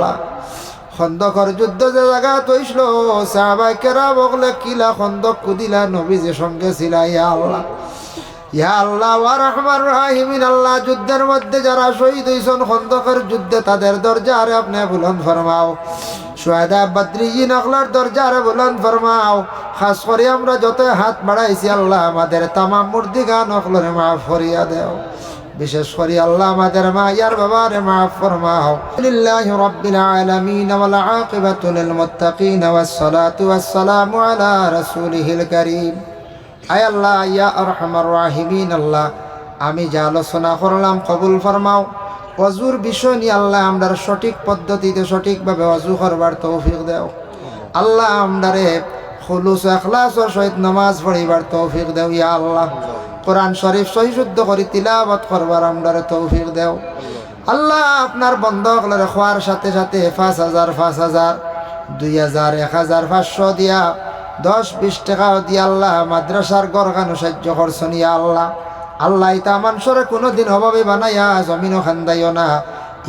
আল্লাহ খন্দকর যুদ্ধ যে জায়গা তৈছিল সাহাবায়ে কেরাম বলে কিলা খন্দক কুদিলা নবীজির সঙ্গে ছিলা ইয়া আল্লাহ ইয়া আল্লাহ ওয়া রাহমান রাহিমিন আল্লাহ যুদ্ধের মধ্যে যারা শহীদ হইছেন খন্দকের যুদ্ধে তাদের দরজা আরে আপনি বুলন্দ ফরমাও শুহাদা বদরিয়িন আখলার দরজা আরে বুলন্দ ফরমাও খাস করে আমরা যত হাত বাড়াইছি আল্লাহ আমাদের তাম মুর্দিগান আখলরে মাফ করিয়া দাও বিশেষ করে আল্লাহ আমাদের মায়ার বাবারে মাফ ফরমাও লিল্লাহি রাব্বিল আলামিন ওয়াল আকিবাতু লিল মুত্তাকিন ওয়াস সালাতু ওয়াস সালামু আলা রাসূলিহিল কারীম আয় আল্লাহ ইয়া আরহামার রাহিমিন আল্লাহ আমি যা আলোচনা করলাম কবুল ফরমাও ওযুর বিষয় নিয়ে আল্লাহ আমরা সঠিক পদ্ধতিতে সঠিকভাবে ওযু করবার তৌফিক দাও আল্লাহ আমরারে খুলুস ইখলাসের সহিত নামাজ পড়িবার তৌফিক দাও ইয়া আল্লাহ কোরআন শরীফ সহি শুদ্ধ করে তিলাওয়াত করবার আমরারে তৌফিক দাও আল্লাহ আপনার বন্ধকলরে খোয়ার সাথে সাথে ৫,০০০ ৫,০০০ ২,০০০ ১,৫০০ দিয়া ১০-২০ টাকাও দিয়ে আল্লাহ মাদ্রাসার গরগানো সাহায্য করছেন ইয়া আল্লাহ আল্লাহ ইতা মানুষরে কোনোদিন অভাবে বানাইয়া জমিনও খান্দাইও না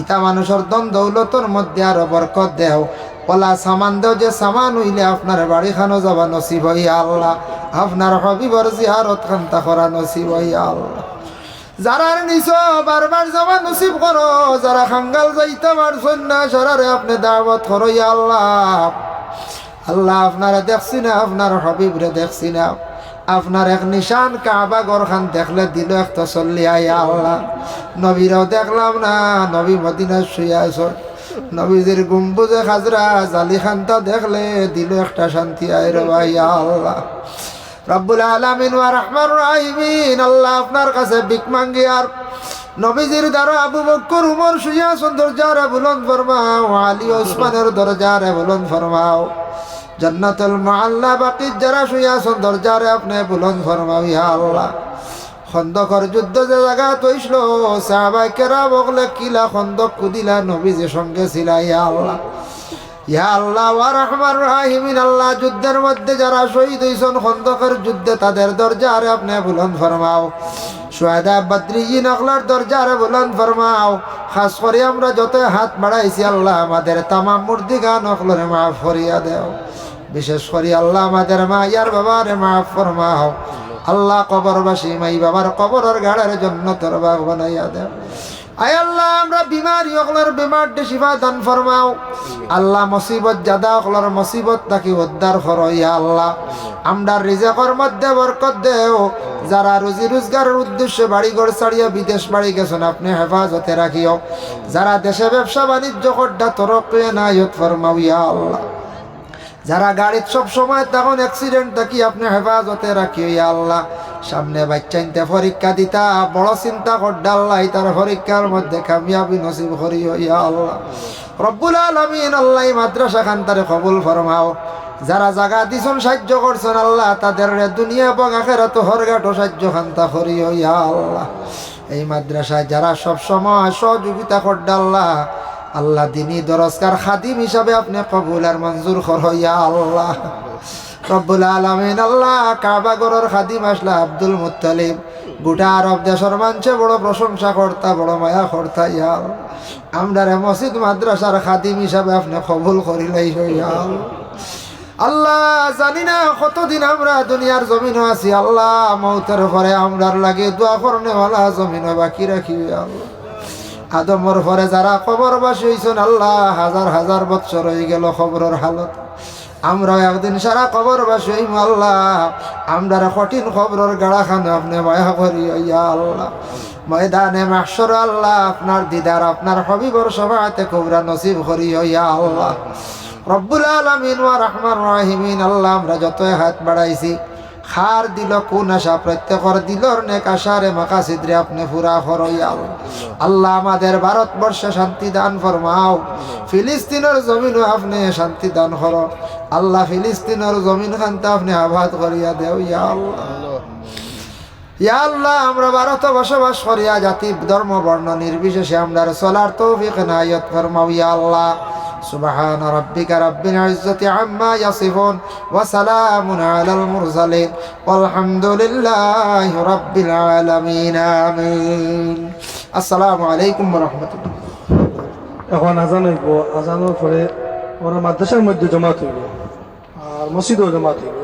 ইতা মানুষের দন দৌলতর মধ্যে আরো বরকত দেও ওলা সামান দেও যে সামান হইলে আপনার বাড়ি খানো যাবা নসিব হইয়া আল্লাহ আপনার হবিবর জিয়ারত খান্তা করা নসিব হইয়া আল্লাহ যারার নিছ বারবার যাওয়া নসিব করো যারা খাঙ্গাল যাইতে পারছেন না সারারে আপনি দাওয়াত করো ইয়া আল্লাহ আল্লাহ আপনারা দেখছি না আপনার হবিবরে দেখছি না আপনার এক নিশান কাবা গরখান দেখলে দিল একটা চল্লি আয়া আল্লাহ নবীরাও দেখলাম না নবী মদিনায় শুয়ে আসর নবীজির গম্বুজে খাজরা জালি খানটা দেখলে দিল একটা শান্তি আয় রে ভাইয়া আল্লাহ রব্বুল আলামিন ওয়া রাহমান রাহিমিন আল্লাহ আপনার কাছে ভিক মাঙ্গি আর নবীজির দ্বারা আবু বকর উমর শুয়ে আসন দরজারে বুলন্দ ফরমাও আলী ওসমানের দরজারে বুলন্দ ফরমাও জান্নাতুল মুআল্লা বাকির যারা শুয়ে আসন দরজারে আপনি বুলন্দ ফরমাও ইয়া আল্লাহ খন্দকর যুদ্ধ যে জায়গা তৈছিল সাহাবায়ে কেরাম বলে কিলা খন্দক কুদিলা নবীজির সঙ্গে ছিলা ইয়া আল্লাহ ওয়া রাহমান রাহিমিন আল্লাহ যুদ্ধের মধ্যে যারা শহীদ হইছেন খন্দকের যুদ্ধে তাদের দরজা আরে আপনি বুলন্দ ফরমাও শুহাদা বদরিয়িন আখলার দরজা আরে বুলন্দ ফরমাও খাস করে আমরা যত হাত বাড়াইছি আল্লাহ আমাদের তাম মুর্দিগান আখলরে মাফ করিয়া দাও বিশেষ করে আল্লাহ আমাদের মায়ার বাবারে মাফ ফরমাও আল্লাহ কবরবাসী মাই বাবার কবরের গাড়ার জান্নাতের বাগ বানাইয়া দাও আয় আল্লাহ আমরা বিমারি অকলার বিমার শিফা দান ফরমাও আল্লাহ মুসিবত জাদা অকলার মুসিবত তাকে উদ্ধার করো ইয়া আল্লাহ আমরা রিজিকের মধ্যে বরকত দেও যারা রুজি রোজগারের উদ্দেশ্যে বাড়িঘর ছাড়িয়া বিদেশ বাড়ি গেছেন আপনি হেফাজতে রাখিও যারা দেশে ব্যবসা বাণিজ্য করডা তরক্কি নায়ত ফরমাও ইয়া আল্লাহ যারা গাড়ির সব সময় তখন অ্যাক্সিডেন্ট থাকি আপনি হেফাজতে রাখিও ইয়া আল্লাহ সামনে বাচ্চাইনতে পরীক্ষা দিতা বড় চিন্তা করডা আল্লাহ তার পরীক্ষার মধ্যে কামিয়াবি নসিব করিও ইয়া আল্লাহ রব্বুল আলামিন আল্লাহ মাদ্রাসা খানতারে কবুল ফরমাও যারা জায়গা দিছেন সাহায্য করছেন আল্লাহ তাদের দুনিয়া এবং আখিরাত হরগাট সাহায্য খান্তা করিও ইয়া আল্লাহ এই মাদ্রাসায় যারা সব সময় সহযোগিতা করডা আল্লাহ আল্লাহ দিনী দরজকার খাদিম হিসাবে আপনি কবুল আর মঞ্জুর করো ইয়া আল্লাহ রব্বুল আলামিন আল্লাহ কাবা ঘরের খাদিম আসলা আব্দুল মুত্তালিব গোটা আরব দেশের মানুষে বড় প্রশংসা করতা বড় মায়া করতা ইয়া আমরা মসজিদ মাদ্রাসার খাদিম হিসাবে আপনি কবুল করিলাই ইয়া আল্লাহ জানি না কতদিন আমরা দুনিয়ার জমিন আছি আল্লাহ মৌতের পরে আমরার লাগে দোয়া করনেওয়ালা জমিন বাকি রাখি আল্লাহ আদমর পরে যারা কবরবাসী হইছেন আল্লাহ হাজার হাজার বছর হয়ে গেল খবরের হালত আমরা একদিন সারা কবরবাসী হইম আল্লাহ আমরা কঠিন খবরের গাড়া খান আপনি মায়া করি ইয়া আল্লাহ ময়দানে মাহশর আল্লাহ আপনার দিদার আপনার হবিবর সভাতে কুবরা নসিব করি ইয়া আল্লাহ রব্বুল আলামিন ওয়া রাহমান রাহিমিন আল্লাহ আমরা যত হাত বাড়াইছি খার দিল কোন আশা প্রত্যেকর দিলর নেক আশারে মাকাসিদরে আপনি পুরা করো ইয়া আল্লাহ আমাদের ভারতবর্ষে শান্তি দান ফরমাও ফিলিস্তিনের জমিনও আপনি শান্তি দান করো আল্লাহ ফিলিস্তিনের জমিন খানতে আপনি আবাদ করিয়া দেও ইয়া আল্লাহ ইয়া আল্লাহ আমরা ভারতে বসবাস করিয়া জাতি ধর্ম বর্ণ নির্বিশেষে আমরা চলার তৌফিক নায়াত ফরমাও ইয়া আল্লাহ সুবহান রাব্বিকা রাব্বিল ইজ্জাতি আম্মা ইয়াসিফুন ওয়া সালামুন আলাল মুরসালিন ওয়ালহামদুলিল্লাহি রাব্বিল আলামিন আমিন আসসালামু আলাইকুম ওয়া রাহমাতুল্লাহ এখন আজান হইব, আজানোর পরে ওরা মাদ্রাসার মধ্যে জমাত হইব আর মসজিদেও জমাত হইব।